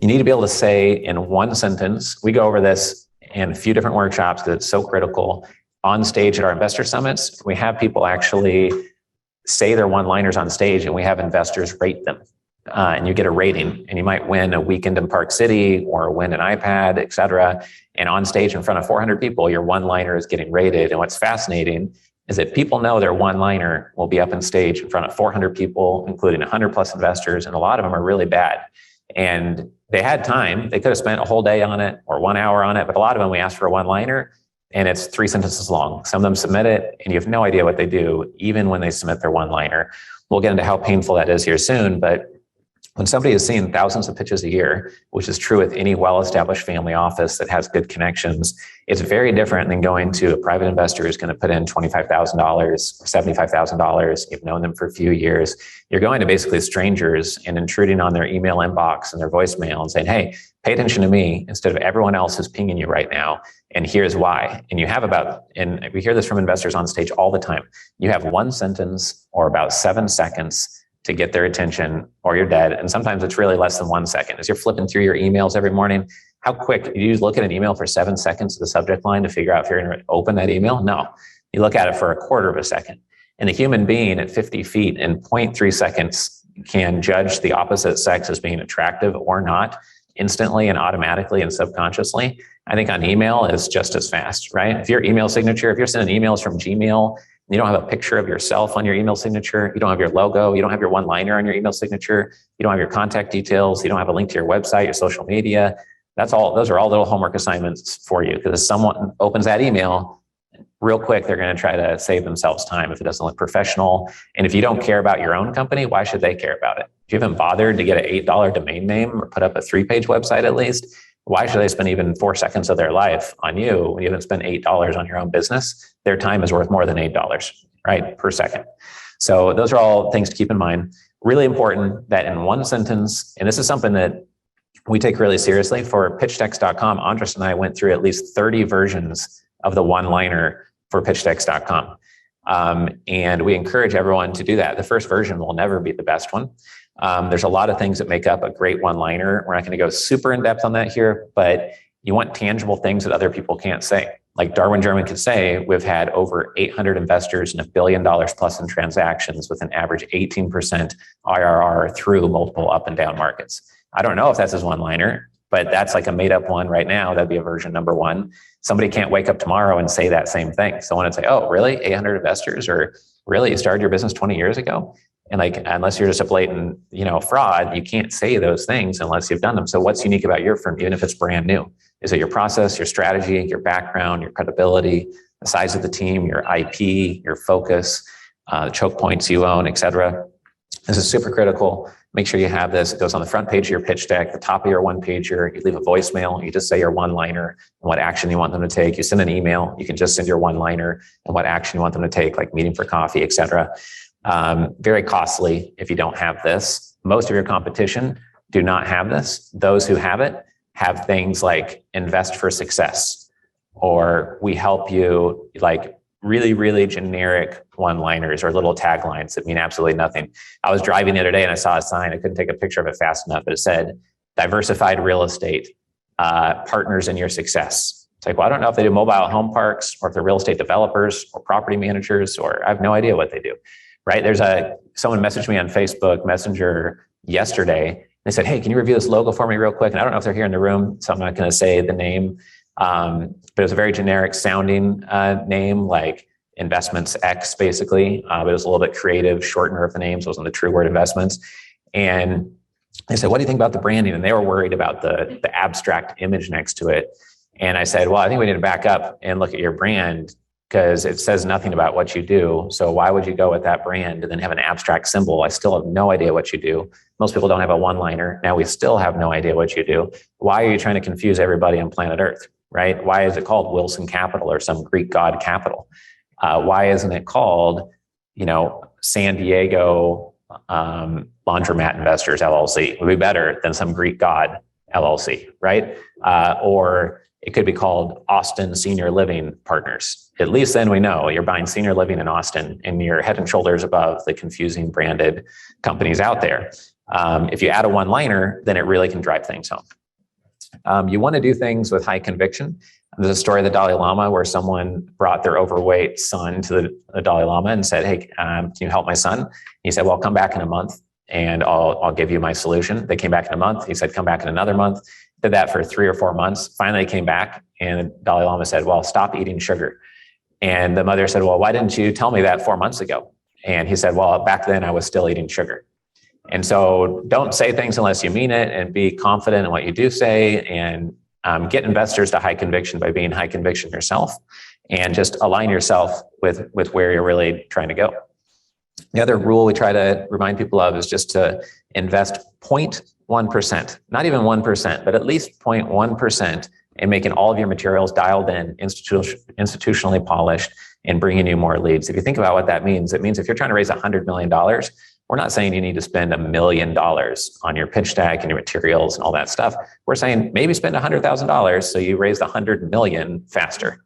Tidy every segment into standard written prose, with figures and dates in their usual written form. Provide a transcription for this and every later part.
You need to be able to say in one sentence, we go over this in a few different workshops because it's so critical. On stage at our investor summits, we have people actually say their one-liners on stage, and we have investors rate them. And you get a rating, and you might win a weekend in Park City or win an iPad, et cetera. And on stage in front of 400 people, your one-liner is getting rated. And what's fascinating is that people know their one-liner will be up on stage in front of 400 people, including 100 plus investors, and a lot of them are really bad. And they had time. They could have spent a whole day on it or 1 hour on it, but a lot of them, we asked for a one-liner, and it's 3 sentences long. Some of them submit it, and you have no idea what they do, even when they submit their one-liner. We'll get into how painful that is here soon, but when somebody has seen thousands of pitches a year, which is true with any well-established family office that has good connections, it's very different than going to a private investor who's going to put in $25,000 or $75,000. You've known them for a few years. You're going to basically strangers and intruding on their email inbox and their voicemail and saying, hey, pay attention to me instead of everyone else who's pinging you right now. And here's why. And you have and we hear this from investors on stage all the time. You have one sentence or about 7 seconds to get their attention, or you're dead. And sometimes it's really less than 1 second. As you're flipping through your emails every morning, how quick, you look at an email for 7 seconds to the subject line to figure out if you're going to open that email? No, you look at it for a quarter of a second. And the human being at 50 feet in 0.3 seconds can judge the opposite sex as being attractive or not instantly and automatically and subconsciously. I think on email is just as fast, right? If your email signature, if you're sending emails from Gmail, you don't have a picture of yourself on your email signature, you don't have your logo, you don't have your one-liner on your email signature, you don't have your contact details, you don't have a link to your website, your social media. Those are all little homework assignments for you, because if someone opens that email, real quick, they're going to try to save themselves time if it doesn't look professional. And if you don't care about your own company, why should they care about it? If you haven't bothered to get an $8 domain name or put up a 3-page website at least, why should they spend even 4 seconds of their life on you when you haven't spent $8 on your own business? Their time is worth more than $8, right, per second. So those are all things to keep in mind. Really important that in one sentence, and this is something that we take really seriously. For pitchtext.com, Andres and I went through at least 30 versions of the one-liner for pitchtext.com. And we encourage everyone to do that. The first version will never be the best one. There's a lot of things that make up a great one-liner. We're not going to go super in depth on that here, but you want tangible things that other people can't say. Like Darwin German could say, we've had over 800 investors and $1 billion plus in transactions with an average 18% IRR through multiple up and down markets. I don't know if that's his one-liner, but that's like a made-up one right now. That'd be a version number 1. Somebody can't wake up tomorrow and say that same thing. Someone would say, oh, really? 800 investors? Or really, you started your business 20 years ago? And like, unless you're just a blatant, fraud, you can't say those things unless you've done them. So what's unique about your firm, even if it's brand new? Is it your process, your strategy, your background, your credibility, the size of the team, your IP, your focus, the choke points you own, et cetera? This is super critical. Make sure you have this. It goes on the front page of your pitch deck, the top of your one-pager. You leave a voicemail. You just say your one-liner and what action you want them to take. You send an email. You can just send your one-liner and what action you want them to take, like meeting for coffee, et cetera. Very costly if you don't have this. Most of your competition do not have this. Those who have it have things like invest for success, or we help you, like really, really generic one-liners or little taglines that mean absolutely nothing. I was driving the other day and I saw a sign. I couldn't take a picture of it fast enough, but it said, diversified real estate, partners in your success. It's like, well, I don't know if they do mobile home parks or if they're real estate developers or property managers, or I have no idea what they do. Right? Someone messaged me on Facebook Messenger yesterday. They said, hey, can you review this logo for me real quick? And I don't know if they're here in the room, so I'm not going to say the name. But it was a very generic sounding name, like Investments X, basically. But it was a little bit creative, shortener of the name, so it wasn't the true word investments. And they said, what do you think about the branding? And they were worried about the abstract image next to it. And I said, well, I think we need to back up and look at your brand, because it says nothing about what you do. So why would you go with that brand and then have an abstract symbol? I still have no idea what you do. Most people don't have a one-liner. Now we still have no idea what you do. Why are you trying to confuse everybody on planet Earth, right? Why is it called Wilson Capital or some Greek god capital? Why isn't it called, San Diego Laundromat Investors LLC? It would be better than some Greek god LLC, right? Or it could be called Austin Senior Living Partners. At least then we know you're buying senior living in Austin and you're head and shoulders above the confusing branded companies out there. If you add a one-liner, then it really can drive things home. You want to do things with high conviction. There's a story of the Dalai Lama where someone brought their overweight son to the Dalai Lama and said, hey, can you help my son? He said, well, come back in a month and I'll give you my solution. They came back in a month. He said, come back in another month. Did that for 3 or 4 months. Finally, they came back and the Dalai Lama said, well, stop eating sugar. And the mother said, well, why didn't you tell me that 4 months ago? And he said, well, back then I was still eating sugar. And so don't say things unless you mean it, and be confident in what you do say, and get investors to high conviction by being high conviction yourself, and just align yourself with where you're really trying to go. The other rule we try to remind people of is just to invest 0.1%, not even 1%, but at least 0.1% in making all of your materials dialed in, institutionally polished, and bringing you more leads. If you think about what that means, it means if you're trying to raise $100 million, we're not saying you need to spend $1 million on your pitch deck and your materials and all that stuff. We're saying maybe spend $100,000 so you raise the 100 million faster,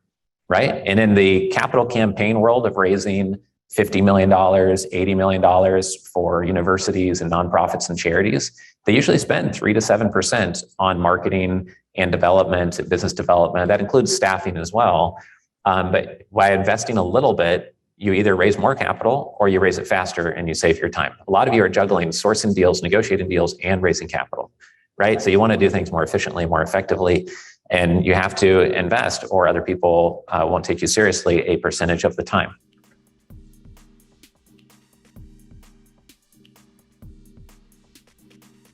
right? And in the capital campaign world of raising $50 million, $80 million for universities and nonprofits and charities, they usually spend 3 to 7% on marketing and development, business development. That includes staffing as well. But by investing a little bit, you either raise more capital or you raise it faster and you save your time. A lot of you are juggling sourcing deals, negotiating deals, and raising capital, right? So you want to do things more efficiently, more effectively, and you have to invest or other people won't take you seriously a percentage of the time.